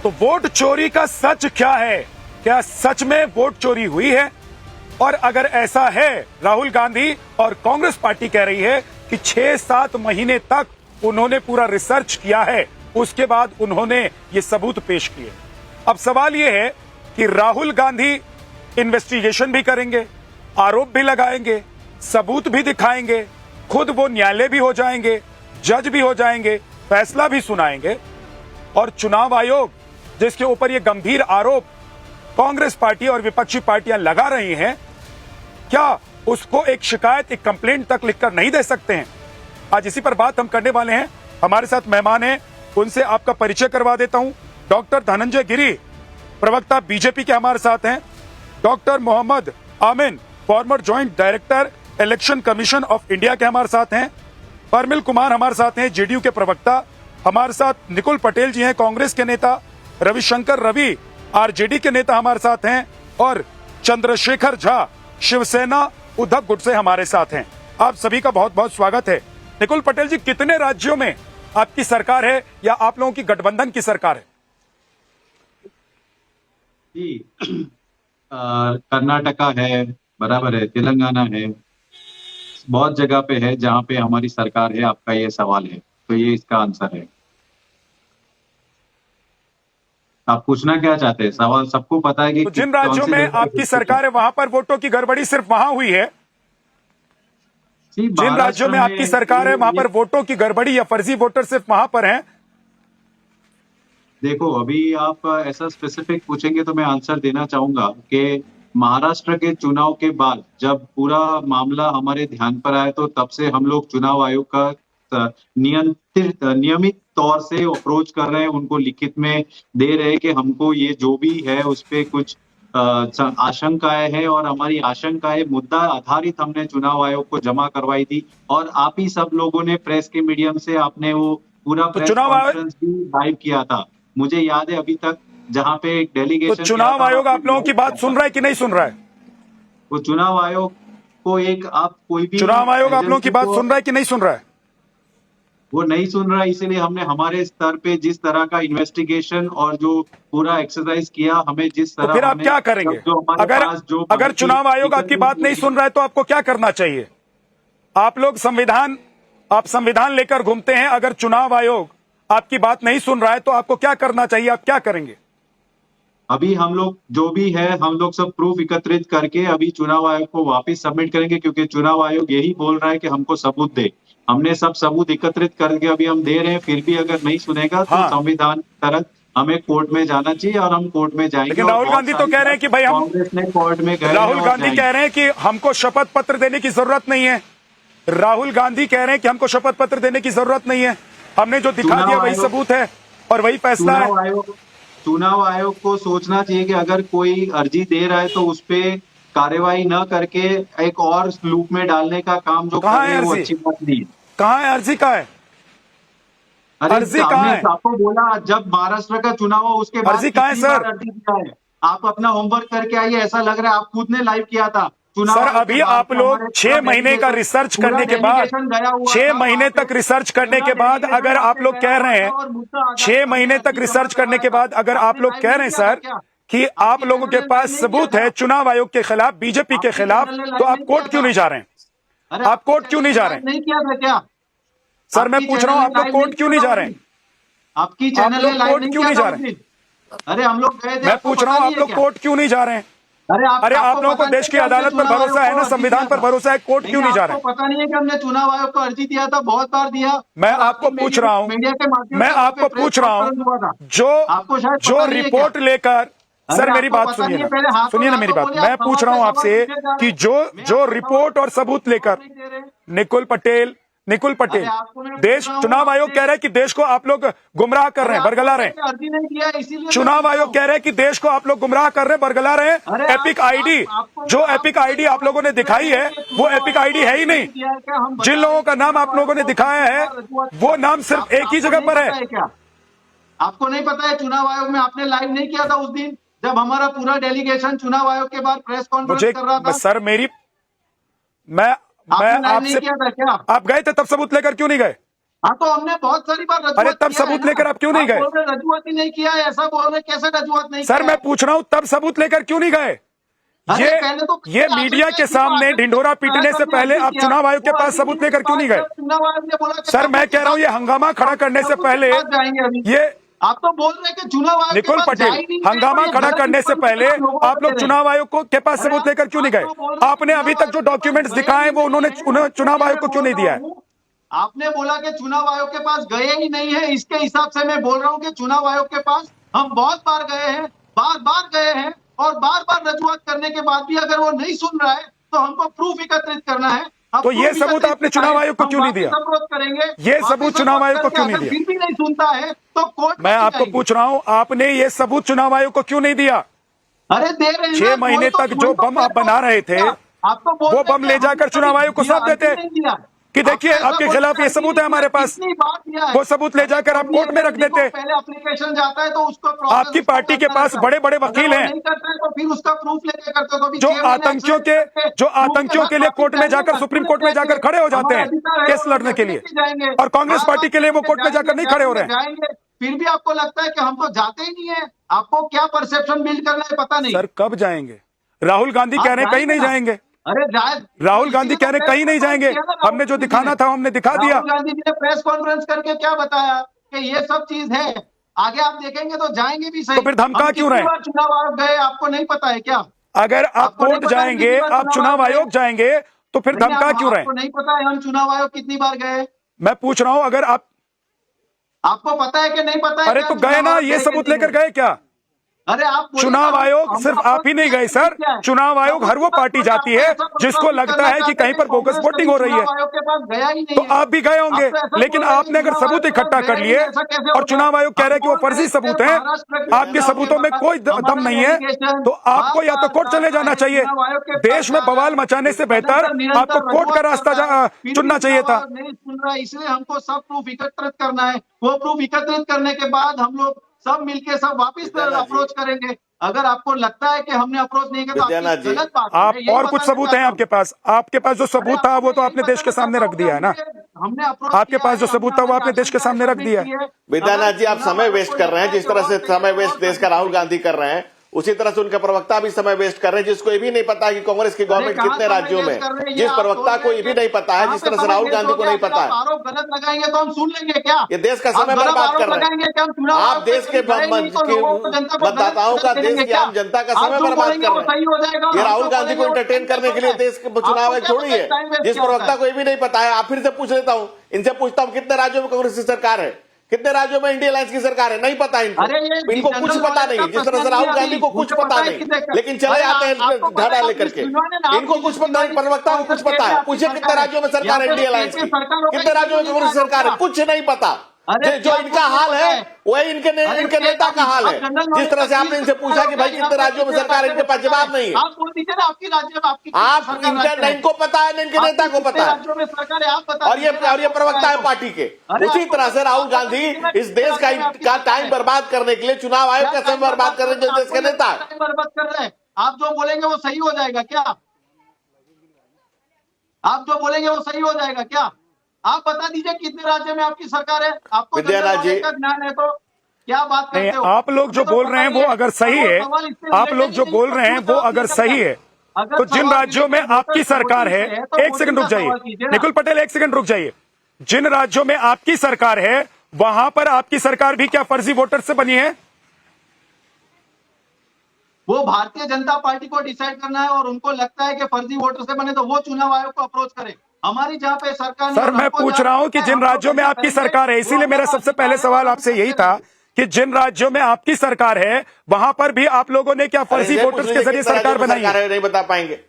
तो वोट चोरी का सच क्या है? क्या सच में वोट चोरी हुई है? और अगर ऐसा है, राहुल गांधी और कांग्रेस पार्टी कह रही है कि 6-7 महीने तक उन्होंने पूरा रिसर्च किया है, उसके बाद उन्होंने ये सबूत पेश किए। अब सवाल ये है कि राहुल गांधी इन्वेस्टिगेशन भी करेंगे, आरोप भी लगाएंगे, सबूत भी दिखाएंगे, खुद वो न्यायालय भी हो जाएंगे, जज भी हो जाएंगे, फैसला भी सुनाएंगे, और चुनाव आयोग जिसके ऊपर ये गंभीर आरोप कांग्रेस पार्टी और विपक्षी पार्टियां लगा रही हैं, क्या उसको एक शिकायत, एक कंप्लेंट तक लिखकर नहीं दे सकते हैं? आज इसी पर बात हम करने वाले हैं। हमारे साथ मेहमान हैं, उनसे आपका परिचय करवा देता हूं। डॉक्टर धनंजय गिरी, प्रवक्ता बीजेपी के हमारे साथ हैं। Doctor Mohammad Amin, former joint director election commission of India के हमारे साथ हैं। परमिल कुमार हमारे साथ हैं, जेडीयू के प्रवक्ता। हमारे साथ निकुल पटेल जी हैं, कांग्रेस के नेता। रविशंकर रवि, आरजेडी के नेता हमारे साथ हैं। और चंद्रशेखर झा, शिवसेना उद्धव गुट से हमारे साथ हैं। आप सभी का बहुत बहुत स्वागत है। निकुल पटेल जी, कितने राज्यों में आपकी सरकार है या आप लोगों की गठबंधन की सरकार है? जी, कर्नाटका है, बराबर है, तेलंगाना है, बहुत जगह पे है जहाँ पे हमारी सरकार है। आपका ये सवाल है, तो ये इसका आंसर है। आप पूछना क्या चाहते हैं? सवाल सबको पता है कि तो जिन राज्यों में आपकी सरकार है वहां पर वोटों की गड़बड़ी सिर्फ वहां हुई है? जिन राज्यों में आपकी सरकार है वहां पर वोटों की गड़बड़ी या फर्जी वोटर सिर्फ वहां पर हैं? देखो, अभी आप ऐसा स्पेसिफिक पूछेंगे तो मैं आंसर देना चाहूंगा कि महाराष्ट्र के चुनाव के बाद जब पूरा मामला हमारे ध्यान पर आया, तो तब से हम लोग चुनाव आयोग का नियमित तौर से अप्रोच कर रहे हैं, उनको लिखित में दे रहे हैं कि हमको ये जो भी है उस पे कुछ आशंकाएं हैं, और हमारी आशंकाएं मुद्दा आधारित हमने चुनाव आयोग को जमा करवाई थी। और आप ही सब लोगों ने प्रेस के मीडियम से आपने वो पूरा तो प्रेस चुनाव कॉन्फ्रेंस भी लाइव किया था, मुझे याद है अभी तक, जहां पे एक तो डेलीगेशन। चुनाव आयोग आप लोगों की बात सुन रहा है कि नहीं सुन रहा है? वो चुनाव आयोग को एक आप कोई भी चुनाव आयोग आप लोगों की बात को, सुन रहा है कि नहीं सुन रहा है? वो नहीं सुन रहा है, इसीलिए हमने हमारे स्तर पे जिस तरह का इन्वेस्टिगेशन और जो पूरा एक्सरसाइज किया, हमें जिस तो तरह फिर आप क्या करेंगे? जो हमारे अगर पास जो अगर चुनाव आयोग आपकी बात नहीं सुन रहा है तो आपको क्या करना चाहिए? आप लोग आप संविधान लेकर घूमते हैं। अगर चुनाव आयोग आपकी बात नहीं सुन रहा है तो आपको क्या करना चाहिए? आप क्या करेंगे? अभी हम लोग जो भी है, हम लोग सब प्रूफ एकत्रित करके अभी चुनाव आयोग को वापस सबमिट करेंगे, क्योंकि चुनाव आयोग यही बोल रहा है कि हमको सबूत दे। हमने सब सबूत एकत्रित करके अभी हम दे रहे हैं, फिर भी अगर नहीं सुनेगा तो संविधान तरह हमें कोर्ट में जाना चाहिए, और हम कोर्ट में जाएंगे। लेकिन राहुल गांधी तो कह रहे हैं कि भाई हम कांग्रेस ने कोर्ट में गए, राहुल गांधी कह रहे हैं कि हमको शपथ पत्र देने की जरूरत नहीं है। राहुल गांधी कह रहे हैं कि हमको शपथ पत्र देने की जरूरत नहीं है, हमने जो दिखा दिया वही सबूत है और वही फैसला है। चुनाव आयोग को सोचना चाहिए कि अगर कोई अर्जी दे रहा है तो उस पे कार्यवाही न करके एक और लूप में डालने का काम जो कर रहे हैं वो अच्छी बात नहीं है। कहाँ है अर्जी? कहाँ है अर्जी? कहाँ है? आपको बोला जब महाराष्ट्र का चुनाव हो उसके बाद अर्जी कहाँ है सर? अर्जी दिया है, आप अपना होमवर्क करके आइए। ऐसा लग रहा है आप खुद ने लाइव किया था सर। अभी आप लोग 6 महीने का रिसर्च करने के बाद, 6 महीने तक रिसर्च करने के बाद अगर आप लोग कह रहे हैं, 6 महीने तक रिसर्च करने के बाद अगर आप लोग कह रहे हैं सर कि आप लोगों के पास सबूत है चुनाव आयोग के खिलाफ, बीजेपी के खिलाफ, तो आप कोर्ट क्यों नहीं जा रहे हैं? आप कोर्ट क्यों नहीं जा रहे हैं? नहीं किया था क्या सर? मैं पूछ रहा हूं, आप लोग कोर्ट क्यों नहीं जा रहे हैं? आपकी चैनल में कोर्ट क्यों नहीं जा रहे हैं? अरे हम लोग गए थे। मैं पूछ रहा हूं, आप लोग कोर्ट क्यों नहीं जा रहे हैं? अरे आप लोगों को देश की अदालत पर भरोसा है ना, संविधान पर भरोसा है, कोर्ट क्यों नहीं जा रहे हैं? पता नहीं है कि हमने चुनाव आयोग को अर्जी दिया था, बहुत बार दिया। मैं आपको पूछ रहा हूं, जो रिपोर्ट लेकर, सर मेरी बात सुनिए ना मेरी बात। मैं पूछ रहा हूं आपसे कि जो रिपोर्ट और सबूत लेकर निकुल पटेल देश, चुनाव आयोग कह रहा है कि देश को आप लोग गुमराह कर रहे हैं, बरगला रहे हैं। चुनाव आयोग कह रहे हैं कि देश को आप लोग गुमराह कर रहे हैं, बरगला रहे हैं। एपिक आईडी, जो एपिक आईडी आप लोगों ने दिखाई है वो एपिक आईडी है ही नहीं। जिन लोगों का नाम आप लोगों ने दिखाया है वो नाम सिर्फ एक ही जगह पर है। आपको नहीं पता है? चुनाव आयोग में आपने लाइव नहीं किया था उस दिन जब हमारा पूरा डेलीगेशन चुनाव आयोग के बाद प्रेस कॉन्फ्रेंस कर रहा था? सर मैं आपसे, आप गए थे तब सबूत लेकर क्यों नहीं गए? हाँ, तो हमने बहुत सारी बार रजूआत अरे तब किया है सबूत ना। लेकर आप क्यों नहीं आप गए? बोल रहे रजूआत ही नहीं किया है, ऐसा बोल रहे, कैसे रजूआत नहीं सर किया मैं है? पूछ रहा हूं तब सबूत लेकर क्यों नहीं गए? अरे ये पहले तो ये मीडिया के सामने ढिंढोरा पीटने से पहले आप चुनाव आयोग के पास सबूत लेकर क्यों नहीं गए? चुनाव आयोग ने बोला कि सर मैं सबूत के कह रहा हूं ये साथ- हंगामा खड़ा करने से सबूत के पहले साथ जाएंगे अभी। ये आप तो बोल रहे हैं कि चुनाव आयोग के निकुल पास पटेल जा ही नहीं रहे, हंगामा और ये खड़ा गलत करने से इंफॉर्मेशन पहले आप लोगों को आप लोग दे रहे हैं। चुनाव आयोग के पास अरे सबूत लेकर क्यों नहीं गए? आप तो बोल रहे हैं आपने अभी तक जो डॉक्यूमेंट्स दिखाए वो उन्होंने चुनाव आयोग को क्यों नहीं दिया है? आपने बोला कि चुनाव आयोग के पास गए ही नहीं है, इसके हिसाब से मैं बोल रहा हूँ कि चुनाव आयोग के पास हम बहुत बार गए हैं, बार बार गए हैं, और बार बार रजूआत करने के बाद भी अगर वो नहीं सुन रहा है तो हमको प्रूफ एकत्रित करना है। तो ये सबूत आपने चुनाव आयोग को क्यों नहीं दिया? अप्रोच करेंगे, ये सबूत चुनाव आयोग को क्यों नहीं अगर दिया? फिर भी नहीं सुनता है तो कोर्ट मैं आपको पूछ रहा हूं आपने ये सबूत चुनाव आयोग को क्यों नहीं दिया? अरे दे रहे हैं 6 ना, महीने वही तो- तक जो वही तो बम आप बना रहे थे आप तो बोल वो रहे बम थे ले हमने जाकर कभी चुनाव आयोग को दिया, सौंप देते नहीं दिया। कि देखिए आपने आपके ऐसा खिलाफ ये बोला सबूत है हमारे पास, कितनी बार दिया है? वो सबूत ले जाकर आप कोर्ट में रख देते। पहले एप्लीकेशन जाता है तो उसको process आपकी उसको पार्टी के करना पास रहता है। बड़े बड़े अगर वकील वो हैं नहीं करता है तो फिर उसका प्रूफ लेके करते हो, तो अभी जो 6 महीने आतंकियों एक्शन करके आतंकियों के लिए कोर्ट में जाकर सुप्रीम कोर्ट में जाकर खड़े हो जाते हैं केस लड़ने के लिए, और कांग्रेस पार्टी के लिए वो कोर्ट में जाकर नहीं खड़े हो रहे हैं। जाएंगे, फिर भी आपको लगता है कि हम तो जाते ही नहीं है। आपको क्या परसेप्शन बिल्ड करना है पता नहीं। सर कब जाएंगे? राहुल गांधी कह रहे हैं कहीं नहीं जाएंगे। अरे राहुल गांधी कह रहे हैं कहीं नहीं जाएंगे, हमने जो दिखाना था हमने दिखा दिया। राहुल गांधी जी ने प्रेस कॉन्फ्रेंस करके क्या बताया कि ये सब चीज है, आगे आप देखेंगे तो जाएंगे भी सही। तो फिर धमका हम क्यों कितनी रहे? बार चुनाव आयोग गए आपको नहीं पता है क्या? अगर आप आपको नहीं कोर्ट पता है जाएंगे, कितनी बार आप चुनाव आयोग जाएंगे तो फिर नहीं, धमका क्यों रहे? आपको नहीं पता है हम चुनाव आयोग कितनी बार गए? मैं पूछ रहा हूं अगर आप, आपको पता है कि नहीं पता है? अरे क्या तो गए चुनाव ना, आयोग ये गए सबूत कि लेकर नहीं? गए क्या? अरे आप बोलिए चुनाव ना, आयोग हम सिर्फ आपको आप ही नहीं गए सर, क्या है? चुनाव आयोग हर वो पार्टी जाती है जिसको लगता है कि कहीं पर बोगस वोटिंग हो रही है, चुनाव आयोग के पास गया ही नहीं तो है। आप भी गए होंगे। आप तो ऐसा लेकिन बोल रहे हैं आपने अगर चुनाव सबूत आयोग के इकट्ठा पास कर गया ही लिए नहीं, ऐसा कैसे और होगा? चुनाव आयोग कह रहा है कि वो आप बोल फर्जी रहे हैं सबूत कि है, महाराष्ट्र के आपके चुनाव सबूतों में के कोई बाद दम नहीं है, हमारा तो आपको या तो कोर्ट बार-बार चले जाना चाहिए। चुनाव आयोग के पास देश में जा रहा बवाल है, मचाने से बेहतर निरंतर आपको कोर्ट का रजूआत रास्ता कर रहा है, फिर भी चुनना चाहिए चुनाव था। आयोग नहीं सुन रहा है, इसलिए हमको सब प्रूफ एकत्रित करना है। वो प्रूफ एकत्रित करने के बाद हम लोग सब मिलके सब वापिस अप्रोच करेंगे। अगर आपको लगता है कि हमने अप्रोच नहीं किया तो विद्यानाथ आपकी जी, गलत बात है। आप मैं यही और कुछ बताना सबूत चाहता हैं हूं। आपके पास? आपके पास जो सबूत था वो तो आपने देश के सामने रख दिया है ना। हमने अप्रोच आपके पास जो सबूत था वो आपने देश के सामने रख दिया है। विद्यानाथ जी, आप समय वेस्ट कर रहे हैं। जिस तरह से समय वेस्ट देश का राहुल गांधी कर रहे हैं, उसी तरह से उनके प्रवक्ता भी समय वेस्ट कर रहे हैं, जिसको ये भी नहीं पता है कि कांग्रेस की गवर्नमेंट कितने राज्यों में, जिस प्रवक्ता को ये भी नहीं पता है, जिस तरह से राहुल गांधी को नहीं पता है। आरोप गलत लगाएंगे तो हम सुन लेंगे क्या? ये देश का समय बर्बाद कर रहे हैं। आप देश के मतदाताओं का, देश की आम जनता का समय बर्बाद कर रहे हैं। ये राहुल गांधी को एंटरटेन करने के लिए देश के चुनाव आयोग थोड़ी है। जिस प्रवक्ता को ये भी नहीं पता है, आप फिर से पूछ लेता हूं, इनसे पूछता हूं कितने राज्यों में कांग्रेस की सरकार है, कितने राज्यों में इंडिया अलायंस की सरकार है? नहीं पता इनको कुछ पता नहीं। जिस तरह से राहुल गांधी को कुछ पता नहीं, लेकिन चले जाते हैं ढाडा लेकर के। इनको कुछ पता नहीं, प्रवक्ता को कुछ पता है। पूछिए कितने राज्यों में सरकार है इंडिया अलायंस की, कितने राज्यों में कांग्रेस सरकार है? कुछ नहीं पता। जो इनका हाल है वही इनके नेता का हाल है। जिस तरह से आपने इनसे पूछा कि भाई कितने राज्यों में सरकार है, इनके पास जवाब नहीं है। आप बोल दीजिए ना आपकी राज्य में आपकी आप इनको पता है, इनके नेता को पता है, राज्यों में सरकार है, आप बता और ये प्रवक्ता है पार्टी के। उसी तरह से राहुल गांधी इस देश का टाइम बर्बाद करने के लिए, चुनाव आयोग का समय बर्बाद करने के लिए देश के नेता है। टाइम बर्बाद कर रहे हैं। आप जो बोलेंगे वो सही हो जाएगा क्या? आप जो बोलेंगे वो सही हो जाएगा क्या? आप बता दीजिए कितने राज्य में आपकी सरकार है? आपको विद्यानाथ जी, का ज्ञान है तो क्या बात करते हो? आप लोग जो बोल रहे हैं वो अगर सही है, आप लोग जो बोल रहे हैं वो अगर सही है, तो जिन राज्यों में आपकी सरकार है, एक सेकंड रुक जाइए निकुल पटेल, एक सेकंड रुक जाइए। जिन राज्यों में आपकी सरकार है वहां पर आपकी सरकार भी क्या फर्जी वोटर से बनी है? वो भारतीय जनता पार्टी को डिसाइड करना है, और उनको लगता है कि फर्जी वोटर से बने तो वो चुनाव आयोग को अप्रोच करे। हमारी जहां पे सरकार, सर मैं पूछ रहा हूं कि जिन राज्यों में आपकी सरकार है, इसीलिए मेरा सबसे पहले सवाल आपसे यही था कि जिन राज्यों में आपकी सरकार है वहां पर भी आप लोगों ने क्या फर्जी वोटर्स के जरिए सरकार बनाई है? नहीं बता पाएंगे।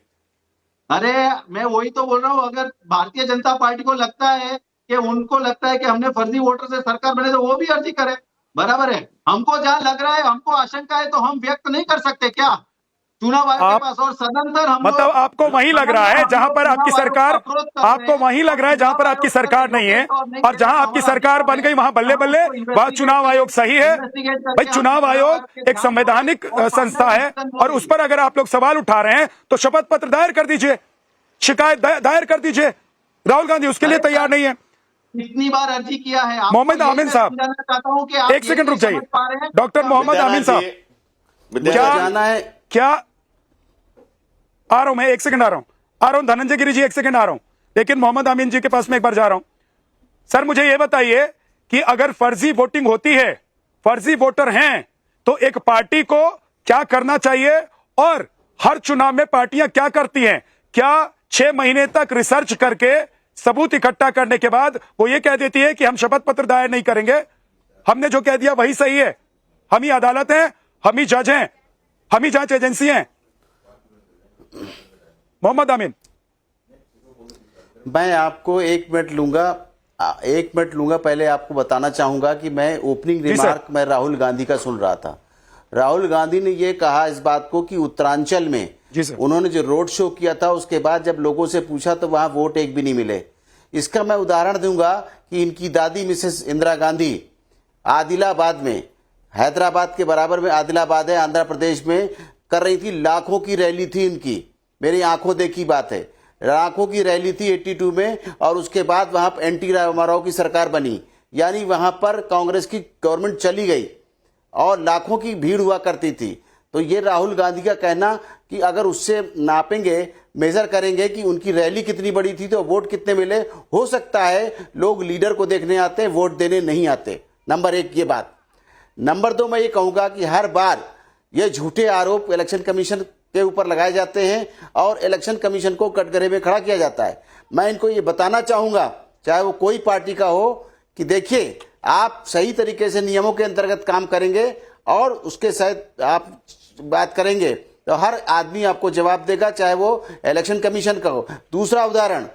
अरे मैं वही तो बोल रहा हूँ, अगर भारतीय जनता पार्टी को लगता है कि उनको लगता है कि हमने फर्जी वोटर से सरकार बने तो वो भी अर्जी करे, बराबर है। हमको जहां लग रहा है, हमको आशंका है तो हम व्यक्त नहीं कर सकते क्या चुनाव आयोग के पास? और सदंतर हम मतलब आपको वहीं लग रहा है जहां पर आपकी सरकार, आपको वहीं लग रहा है जहां पर आपकी सरकार नहीं है, और जहां आपकी सरकार बन गई वहां बल्ले बल्ले वह चुनाव आयोग सही है। भाई चुनाव आयोग एक संवैधानिक संस्था है, और उस पर अगर आप लोग सवाल उठा रहे हैं तो शपथ पत्र दायर कर दीजिए, शिकायत दायर कर दीजिए। राहुल गांधी उसके लिए तैयार नहीं है। कितनी बार अर्जी किया है। मोहम्मद आमिन साहब, चाहता हूं कि आप एक सेकंड रुक जाइए। डॉक्टर मोहम्मद आमिन साहब, क्या आ रहा हूं मैं, एक सेकंड आ रहा हूं। धनंजय गिरी जी, एक सेकंड आ रहा हूं, लेकिन मोहम्मद आमिन जी के पास में एक बार जा रहा हूं। सर मुझे यह बताइए कि अगर फर्जी वोटिंग होती है, फर्जी वोटर हैं, तो एक पार्टी को क्या करना चाहिए और हर चुनाव में पार्टियां क्या करती हैं? क्या 6 महीने तक रिसर्च करके सबूत इकट्ठा करने के बाद वो ये कह देती है कि हम शपथ पत्र दायर नहीं करेंगे, हमने जो कह दिया वही सही है, हम ही अदालत हैं, हम ही जज हैं, हम ही जांच एजेंसी हैं? मोहम्मद आमिन, मैं आपको 1 मिनट लूंगा। पहले आपको बताना चाहूंगा कि मैं ओपनिंग रिमार्क मैं राहुल गांधी का सुन रहा था। राहुल गांधी ने यह कहा इस बात को कि उत्तरांचल में उन्होंने जो रोड शो किया था, उसके बाद जब लोगों से पूछा तो वहां वोट एक भी नहीं मिले। इसका मैं उदाहरण दूंगा कि इनकी दादी मिसेस इंदिरा गांधी आदिलाबाद में, हैदराबाद के बराबर में आदिलाबाद है आंध्र प्रदेश में, कर रही थी। लाखों की रैली थी इनकी, मेरी आंखों देखी बात है। लाखों की रैली थी 82 में, और उसके बाद वहां एनटी रामाराव की सरकार बनी, यानी वहां पर कांग्रेस की गवर्नमेंट चली गई और लाखों की भीड़ हुआ करती थी। तो ये राहुल गांधी का कहना कि अगर उससे नापेंगे, मेजर करेंगे कि उनकी रैली कितनी बड़ी थी तो वोट कितने मिले, हो सकता है लोग लीडर को देखने आते हैं, वोट देने नहीं आते। नंबर 1 ये बात। नंबर 2 मैं ये कहूंगा कि हर बार ये झूठे आरोप इलेक्शन कमीशन के ऊपर लगाए जाते हैं और इलेक्शन कमीशन को कटघरे में खड़ा किया जाता है। मैं इनको ये बताना चाहूंगा, चाहे वो कोई पार्टी का हो, कि देखिए आप सही तरीके से नियमों के अंतर्गत काम करेंगे और उसके साथ आप बात करेंगे तो हर आदमी आपको जवाब देगा, चाहे वो इलेक्शन कमीशन का हो। दूसरा उदाहरण,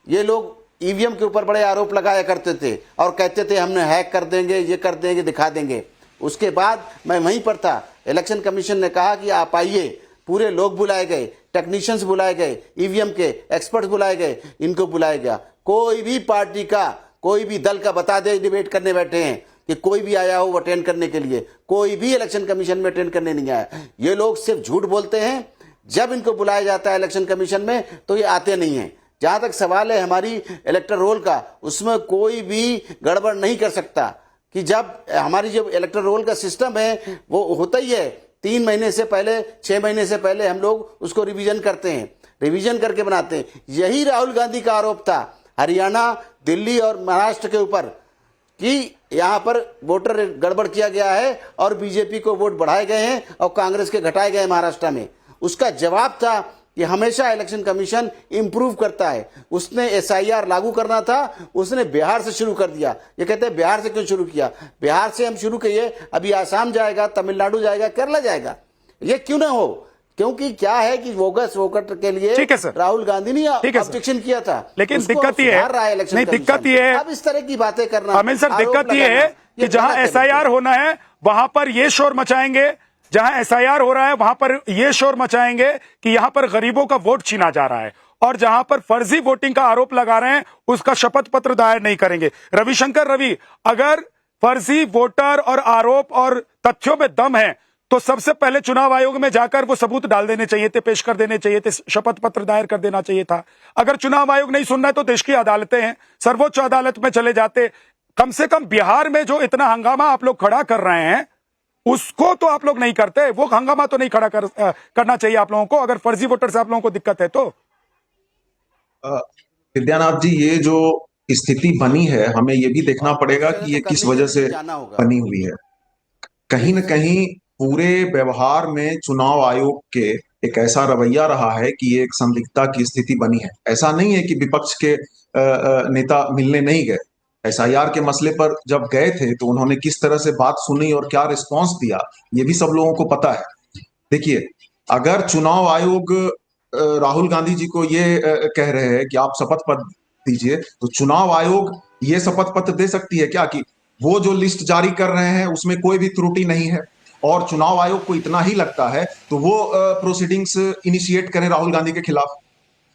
ये लोग ईवीएम के ऊपर बड़े आरोप लगाया करते थे और कहते थे हमने हैक कर देंगे, ये कर देंगे, दिखा देंगे। उसके बाद मैं वहीं पर था, इलेक्शन कमीशन ने कहा कि आप आइए, पूरे लोग बुलाए गए, टेक्नीशियंस बुलाए गए, ईवीएम के एक्सपर्ट्स बुलाए गए, इनको बुलाया गया। कोई भी पार्टी का, कोई भी दल का बता दे, डिबेट करने बैठे हैं कि कोई भी आया हो अटेंड करने के लिए, कोई भी इलेक्शन कमीशन में अटेंड करने नहीं आया। ये लोग सिर्फ झूठ बोलते हैं। जब इनको बुलाया जाता है इलेक्शन कमीशन में तो ये आते नहीं हैं। जहां तक सवाल है हमारी इलेक्टर रोल का, उसमें कोई भी गड़बड़ नहीं कर सकता कि जब हमारी जो इलेक्टर रोल का सिस्टम है वो होता ही है 3 महीने से पहले, 6 महीने से पहले हम लोग उसको रिवीजन करते हैं, रिवीजन करके बनाते हैं। यही राहुल गांधी का आरोप था हरियाणा, दिल्ली और महाराष्ट्र के ऊपर कि यहां पर वोटर गड़बड़ किया गया है और बीजेपी को वोट बढ़ाए गए हैं और कांग्रेस के घटाए गए महाराष्ट्र में। उसका जवाब था कि हमेशा इलेक्शन कमीशन इंप्रूव करता है। उसने एसआईआर लागू करना था, उसने बिहार से शुरू कर दिया। ये कहते हैं बिहार से क्यों शुरू किया? बिहार से हम शुरू किए, अभी आसाम जाएगा, तमिलनाडु जाएगा, केरला जाएगा। ये क्यों ना हो? क्योंकि क्या है कि बोगस वोटर के लिए राहुल गांधी ने ऑब्जेक्शन किया था, लेकिन दिक्कत ये है, नहीं दिक्कत ये है, अब इस तरह की बातें करना, आमिर सर दिक्कत ये है कि जहां एसआईआर होना है वहां पर ये शोर मचाएंगे, जहां एसआईआर हो रहा है वहां पर ये शोर मचाएंगे कि यहां पर गरीबों का वोट छीना जा रहा है, और जहां पर फर्जी वोटिंग का आरोप लगा रहे हैं उसका शपथ पत्र दायर नहीं करेंगे। रविशंकर रवि, अगर फर्जी वोटर और आरोप और तथ्यों में दम है तो सबसे पहले चुनाव आयोग में जाकर वो सबूत डाल देने चाहिए थे, पेश कर देने चाहिए थे, शपथ पत्र दायर कर देना चाहिए था। अगर चुनाव आयोग नहीं सुन रहा है तो देश की अदालतें हैं, सर्वोच्च अदालत में चले जाते। कम से कम बिहार में जो इतना हंगामा आप लोग खड़ा कर रहे हैं उसको तो आप लोग नहीं करते, वो हंगामा तो नहीं खड़ा करना चाहिए आप लोगों को, अगर फर्जी वोटर से आप लोगों को दिक्कत है तो। विद्यानाथ जी, ये जो स्थिति बनी है हमें ये भी देखना पड़ेगा कि ये किस वजह से बनी हुई है। कहीं न कहीं पूरे व्यवहार में चुनाव आयोग के एक ऐसा रवैया रहा है कि एक संदिग्धता की स्थिति बनी है। ऐसा नहीं है कि विपक्ष के नेता मिलने नहीं गए। एसआईआर के मसले पर जब गए थे तो उन्होंने किस तरह से बात सुनी और क्या रिस्पांस दिया, ये भी सब लोगों को पता है। देखिए, अगर चुनाव आयोग राहुल गांधी जी को ये कह रहे हैं कि आप शपथ पत्र दीजिए, तो चुनाव आयोग ये शपथ पत्र दे सकती है क्या कि वो जो लिस्ट जारी कर रहे हैं उसमें कोई भी त्रुटि नहीं है? और चुनाव आयोग को इतना ही लगता है तो वो प्रोसीडिंग्स इनिशिएट करें राहुल गांधी के खिलाफ।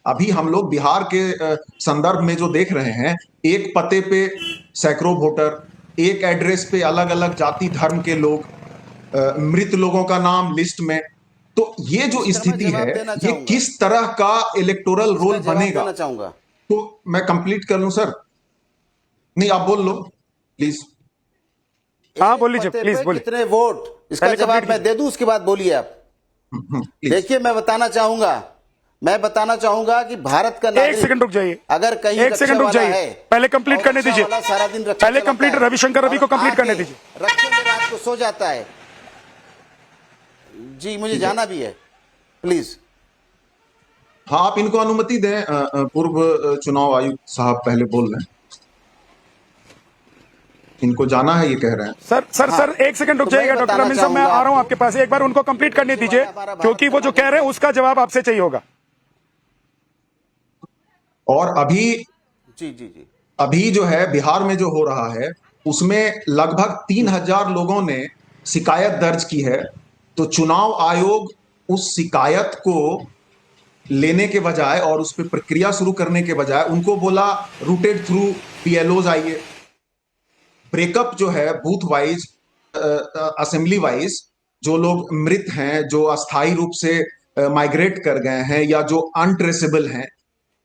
अभी हम लोग बिहार के संदर्भ में जो देख रहे हैं, एक पते पे सैकड़ों वोटर, एक एड्रेस पे अलग अलग जाति धर्म के लोग, मृत लोगों का नाम लिस्ट में। तो ये जो स्थिति है, ये किस तरह का इलेक्टोरल रोल बनेगा? तो मैं कंप्लीट कर लूं सर, नहीं, आप बोल लो प्लीज। हाँ बोलिए पते प्लीज पे बोलिए। कितने वोट, इसका पहले जवाब complete मैं दे दूं, उसके बाद बोलिए आप। प्लीज। देखिए, मैं बताना चाहूंगा कि भारत का एक नागरिक सेकंड रुक जाइए, अगर कहीं एक रक्षा सेकंड रुक वाला जाइए, है, पहले कंप्लीट और करने रक्षा दीजिए, वाला सारा दिन रक्षा पहले चलाता कंप्लीट है रविशंकर रवि को और कंप्लीट करने आके दीजिए। रक्षा में रात को सो जाता है। जी, मुझे जाना भी है, प्लीज। हाँ, आप इनको अनुमति दें। पूर्व चुनाव आयुक्त साहब पहले बोल रहे हैं, इनको जाना है, ये कह रहे हैं। सर एक सेकंड रुक तो मैं जाइएगा डॉक्टर बताना अमीन साहब, मैं चाहूंगा आ रहा हूं आपको, आपके पास, एक बार उनको कंप्लीट करने रक्षा दीजिए, वाला हमारा भारत क्योंकि वो का जो कह रहे हैं नागरिक उसका जवाब आपसे चाहिए होगा। और अभी जी जी जी। अभी जो है बिहार में जो हो रहा है, उसमें लगभग 3,000 लोगों ने शिकायत दर्ज की है। तो चुनाव आयोग उस शिकायत को लेने के बजाय और उस पर प्रक्रिया शुरू करने के बजाय उनको बोला रूटेड थ्रू पीएलओज आइए। ब्रेकअप जो है बूथ वाइज, असेंबली वाइज, जो लोग मृत हैं, जो अस्थायी रूप से माइग्रेट कर गए हैं या जो अनट्रेसेबल हैं,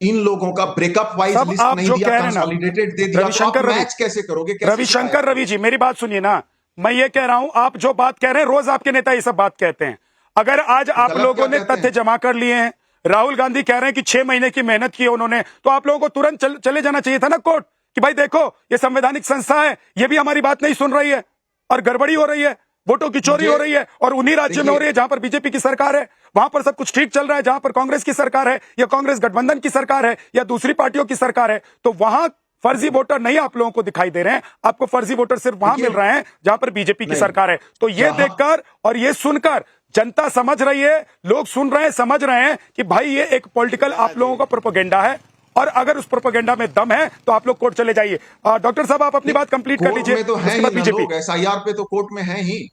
इन लोगों का ब्रेकअप वाइज सब लिस्ट आप नहीं जो दिया, कह रहे हैं ना, कंसोलिडेटेड दे दिया, तो आप रविशंकर रवि, मैच कैसे करोगे, कैसे रविशंकर शिकायत रवि जी मेरी बात सुनिए ना, मैं ये कह रहा हूं, आप जो बात कह रहे हैं रोज आपके नेता ये सब बात कहते हैं। अगर आज आप गलत लोगों क्या ने कहते तथ्य हैं? जमा कर लिए हैं, राहुल गांधी कह रहे हैं कि 6 महीने की मेहनत की है उन्होंने, तो आप लोगों को तुरंत चले जाना चाहिए था ना कोर्ट, कि भाई देखो ये संवैधानिक संस्था है, ये भी हमारी बात नहीं सुन रही है और गड़बड़ी हो रही है, वोटों की चोरी हो रही है, और उन्हीं राज्यों में हो रही है जहां पर बीजेपी की सरकार है, वहां पर सब कुछ ठीक चल रहा है, जहां पर कांग्रेस की सरकार है या कांग्रेस गठबंधन की सरकार है या दूसरी पार्टियों की सरकार है, तो वहां फर्जी वोटर नहीं आप लोगों को दिखाई दे रहे हैं, आपको फर्जी वोटर सिर्फ वहां मिल रहे हैं जहां पर बीजेपी की सरकार है। तो ये देखकर और ये सुनकर जनता समझ रही है, लोग सुन रहे हैं, समझ रहे हैं कि भाई ये एक पॉलिटिकल आप लोगों का प्रोपेगेंडा है, और अगर उस प्रोपेगेंडा में दम है तो आप लोग कोर्ट चले जाइए। डॉक्टर साहब आप अपनी बात कंप्लीट कर कोर्ट लीजिए, में तो है उसके ही बाद ना बीजेपी। लोग, एसआईआर पे तो कोर्ट में है ही।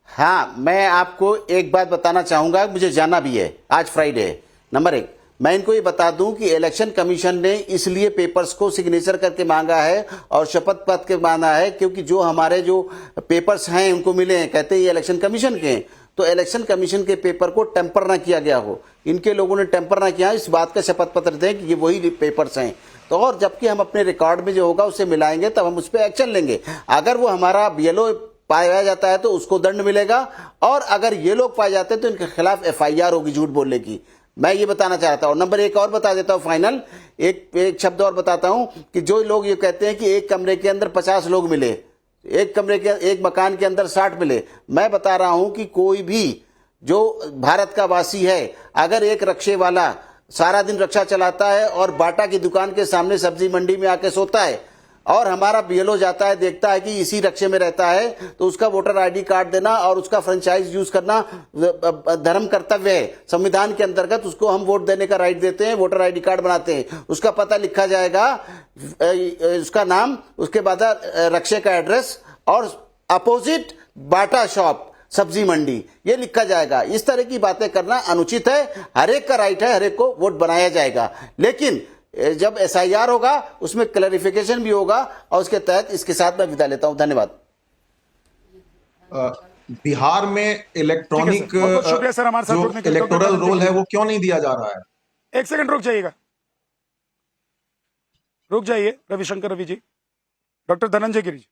हाँ, मैं आपको एक बात बताना चाहूंगा, मुझे जाना भी है, आज फ्राइडे है। नंबर 1, मैं इनको ये बता दूं कि इलेक्शन कमीशन ने इसलिए पेपर्स को सिग्नेचर करके मांगा है और शपथ पत्र के मांगा है, क्योंकि जो हमारे जो पेपर्स हैं उनको मिले हैं, कहते हैं ये इलेक्शन कमीशन के हैं, तो इलेक्शन कमीशन के पेपर को टेम्पर ना किया गया हो, इनके लोगों ने टेम्पर ना किया, इस बात का शपथ पत्र दें कि ये वही पेपर्स हैं। तो और जबकि हम अपने रिकॉर्ड में जो होगा उससे मिलाएंगे, तब हम उस पर एक्शन लेंगे। अगर वो हमारा बीएलओ पाया जाता है तो उसको दंड मिलेगा, और अगर ये लोग पाए जाते हैं तो इनके खिलाफ एफआईआर होगी झूठ बोलने की। मैं ये बताना चाहता हूं। नंबर 1 और बता देता हूं, फाइनल एक शब्द और बताता हूं कि जो लोग ये कहते हैं कि एक कमरे के अंदर 50 लोग मिले, एक मकान के अंदर 60 मिले, मैं बता रहा हूं कि कोई भी जो भारत का वासी है, अगर एक रक्षे वाला सारा दिन रक्षा चलाता है और बाटा की दुकान के सामने सब्जी मंडी में आके सोता है, और हमारा बीएलओ जाता है, देखता है कि इसी रक्षे में रहता है, तो उसका वोटर आईडी कार्ड देना और उसका फ्रेंचाइज यूज करना धर्म कर्तव्य है। संविधान के अंतर्गत उसको हम वोट देने का राइट देते हैं, वोटर आईडी कार्ड बनाते हैं, उसका पता लिखा जाएगा, उसका नाम, उसके बाद रक्षे का एड्रेस और अपोजिट बाटा शॉप सब्जी मंडी, ये लिखा जाएगा। इस तरह की बातें करना अनुचित है। हर एक का राइट है, हर एक को वोट बनाया जाएगा, लेकिन जब एसआईआर होगा उसमें क्लैरिफिकेशन भी होगा, और उसके तहत इसके साथ मैं विदा लेता हूं। धन्यवाद। बिहार में इलेक्ट्रॉनिक शुक्रिया सर हमारे साथ जो जुड़ने के लिए। इलेक्टोरल रोल है वो क्यों नहीं दिया जा रहा है? एक सेकंड रुक जाइएगा, रुक जाइए रविशंकर रवि जी, डॉक्टर धनंजय गिरी जी।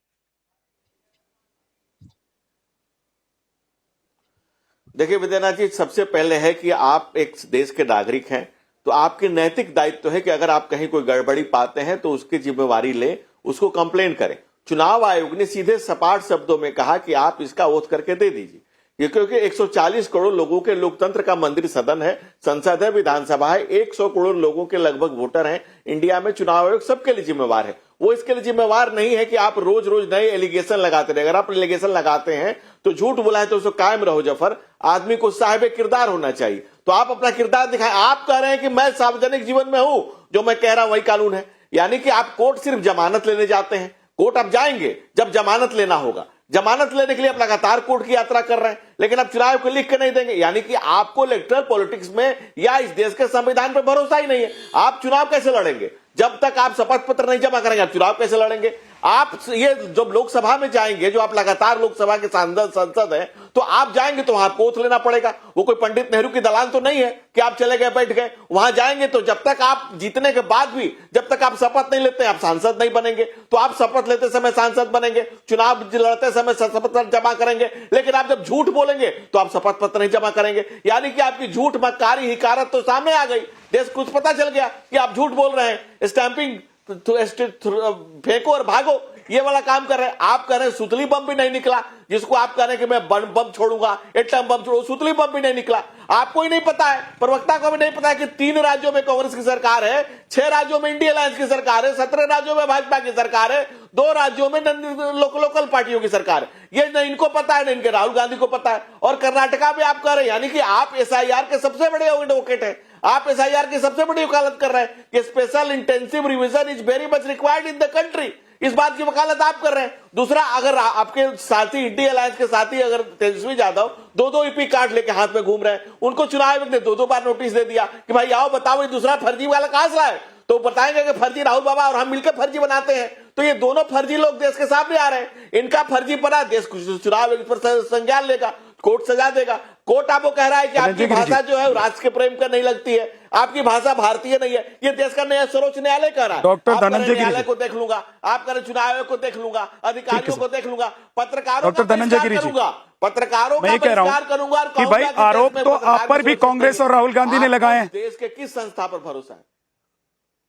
देखिए विद्यानाथ जी, सबसे पहले है कि आप एक देश के नागरिक हैं, तो आपके नैतिक दायित्व है कि अगर आप कहीं कोई गड़बड़ी पाते हैं तो उसकी जिम्मेवारी लें, उसको कंप्लेन करें। चुनाव आयोग ने सीधे सपाट शब्दों में कहा कि आप इसका ओथ करके दे दीजिए, ये क्योंकि 140 करोड़ लोगों के लोकतंत्र का मंदिर सदन है, संसद है, विधानसभा है, 100 करोड़ लोगों के लगभग वोटर हैं इंडिया में। चुनाव आयोग सबके लिए जिम्मेवार है, वो इसके लिए जिम्मेवार नहीं है कि आप रोज रोज नए एलिगेशन लगाते रहे। अगर आप एलिगेशन लगाते हैं तो झूठ बोला है तो उसको कायम रहो जफर, आदमी को साहिब किरदार होना चाहिए, तो आप अपना किरदार दिखाएं। आप कह रहे हैं कि मैं सार्वजनिक जीवन में हूं, जो मैं कह रहा हूं वही कानून है, यानी कि आप कोर्ट सिर्फ जमानत लेने जाते हैं। कोर्ट आप जाएंगे जब जमानत लेना होगा, जमानत लेने के लिए आप लगातार कोर्ट की यात्रा कर रहे हैं, लेकिन आप चुनाव को लिख के नहीं देंगे, यानी कि आपको इलेक्टोरल पॉलिटिक्स में या इस देश के संविधान पर भरोसा ही नहीं है। आप चुनाव कैसे लड़ेंगे? जब तक आप शपथ पत्र नहीं जमा करेंगे आप चुनाव कैसे लड़ेंगे? आप ये जब लोकसभा में जाएंगे, जो आप लगातार लोकसभा के सांसद हैं, तो आप जाएंगे तो वहां पोथ लेना पड़ेगा। वो कोई पंडित नेहरू की दलान तो नहीं है कि आप चले गए बैठ गए। वहां जाएंगे तो जब तक आप जीतने के बाद भी जब तक आप शपथ नहीं लेते आप सांसद नहीं बनेंगे। तो आप शपथ लेते समय सांसद बनेंगे, चुनाव लड़ते समय शपथ पत्र जमा करेंगे, लेकिन आप जब झूठ बोलेंगे तो आप शपथ पत्र नहीं जमा करेंगे। यानी कि आपकी झूठ मक्कारी हिकारत तो सामने आ गई। देश कुछ पता चल गया कि आप झूठ बोल रहे हैं, स्टैंपिंग फेंको और भागो, ये वाला काम कर रहे हैं। आप कह रहे हैं सुतली बम भी नहीं निकला, जिसको आप कह रहे हैं कि मैं बम छोड़ूंगा, एटम बम छोड़ूंगा, सुतली बम भी नहीं निकला। आपको ही नहीं पता है, प्रवक्ता को भी नहीं पता है कि 3 राज्यों में कांग्रेस की सरकार है, 6 राज्यों में इंडिया अलायंस की सरकार है, 17 राज्यों में भाजपा की सरकार है, 2 राज्यों में लोकल पार्टियों की सरकार है। ये न इनको पता है न इनके राहुल गांधी को पता है। और कर्नाटका में आप कह रहे हैं, यानी कि आप एसआईआर के सबसे बड़े एडवोकेट हैं, आप एसआईआर की सबसे बड़ी वकालत कर रहे हैं कि special intensive revision is very much required in the country. इस बात की वकालत आप कर रहे हैं। दूसरा, अगर आपके साथी इंडिया अलायंस के साथी अगर तेजस्वी यादव 2-2 ईपी कार्ड लेके हाथ में घूम रहे हैं, उनको चुनाव आयोग ने 2-2 बार नोटिस दे दिया कि भाई आओ बताओ ये दूसरा फर्जी वाला कहां से लाए, तो बताएंगे कि फर्जी राहुल बाबा और हम मिलकर फर्जी बनाते हैं। तो ये दोनों फर्जी लोग देश के सामने आ रहे हैं। इनका फर्जी पना देश चुनाव आयोग पर संज्ञान लेगा, कोर्ट सजा देगा। कोर्ट आपको कह रहा है कि आपकी भाषा जो है राष्ट्र के प्रेम का नहीं लगती है, आपकी भाषा भारतीय नहीं है। ये देश का नया सर्वोच्च न्यायालय कह रहा है। डॉक्टर धनंजय न्यायालय को देख लूंगा, आप करें चुनाव आयोग को देख लूंगा, अधिकारियों को देख लूंगा, पत्रकारों का बहिष्कार करूंगा, पत्रकारों का बहिष्कार करूंगा कि भाई आरोप तो आप पर भी कांग्रेस और राहुल गांधी ने लगाए हैं। देश के किस संस्था पर भरोसा है?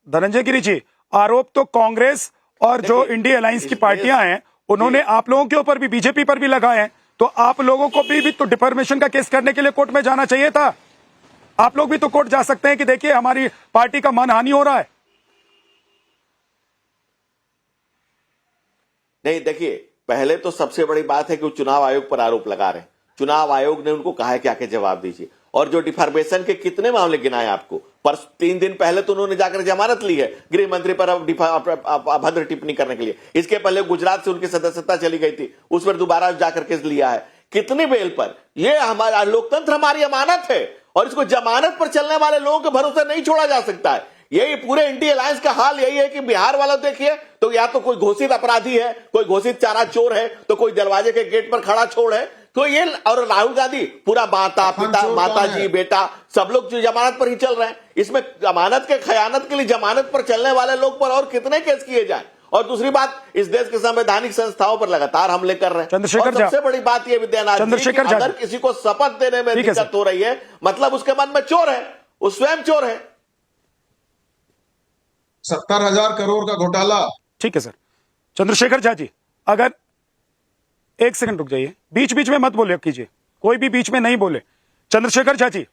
धनंजय गिरी जी, आरोप तो कांग्रेस और जो इंडिया अलायंस की पार्टियां हैं उन्होंने आप लोगों के ऊपर भी, बीजेपी पर भी लगाए हैं। तो आप लोगों को भी तो डिफॉर्मेशन का केस करने के लिए कोर्ट में जाना चाहिए था। आप लोग भी तो कोर्ट जा सकते हैं कि देखिए हमारी पार्टी का मानहानि हो रहा है। नहीं, देखिए पहले तो सबसे बड़ी बात है कि वो चुनाव आयोग पर आरोप लगा रहे हैं। चुनाव आयोग ने उनको कहा है कि आके जवाब दीजिए। और जो डिफॉर्मेशन के कितने मामले गिनाए आपको, पर 3 दिन पहले तो उन्होंने जाकर जमानत ली है गृह मंत्री पर अभद्र टिप्पणी करने के लिए। इसके पहले गुजरात से उनकी सदस्यता चली गई थी, उस पर दोबारा जाकर केस लिया है। कितनी बेल पर? ये हमारा लोकतंत्र हमारी अमानत है और इसको जमानत पर चलने वाले लोगों के भरोसे नहीं छोड़ा जा सकता है। यही पूरे इंडिया अलायंस का हाल यही है कि बिहार वाला देखिए तो या तो कोई घोषित अपराधी है, कोई घोषित चारा चोर है, तो कोई दरवाजे के गेट पर खड़ा चोर है। तो ये और राहुल गांधी पूरा माता पिता माता जी बेटा सब लोग जो जमानत पर ही चल रहे हैं। इसमें जमानत के खयानत के लिए जमानत पर चलने वाले लोग पर और कितने केस किए जाए। और दूसरी बात, इस देश के संवैधानिक संस्थाओं पर लगातार हमले कर रहे हैं। चंद्रशेखर सबसे बड़ी बात यह विद्यानाथ जी, अगर किसी को शपथ देने में दिक्कत हो रही है मतलब उसके मन में चोर है, वो स्वयं चोर है। 70,000 करोड़ का घोटाला। ठीक है सर। चंद्रशेखर झा जी, अगर 1 सेकंड रुक जाइए, बीच बीच में मत बोले कीजिए, कोई भी बीच में नहीं बोले। चंद्रशेखर झा जी,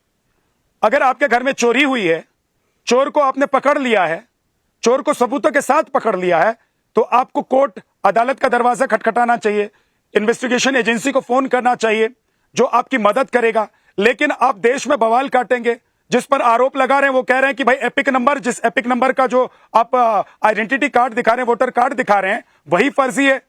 अगर आपके घर में चोरी हुई है, चोर को आपने पकड़ लिया है, चोर को सबूतों के साथ पकड़ लिया है, तो आपको कोर्ट अदालत का दरवाजा खटखटाना चाहिए, इन्वेस्टिगेशन एजेंसी को फोन करना चाहिए जो आपकी मदद करेगा। लेकिन आप देश में बवाल काटेंगे। जिस पर आरोप लगा रहे हैं वो कह रहे हैं कि भाई एपिक नंबर, जिस एपिक नंबर का जो आप आइडेंटिटी कार्ड दिखा रहे हैं, वोटर कार्ड दिखा रहे हैं, वही फर्जी है।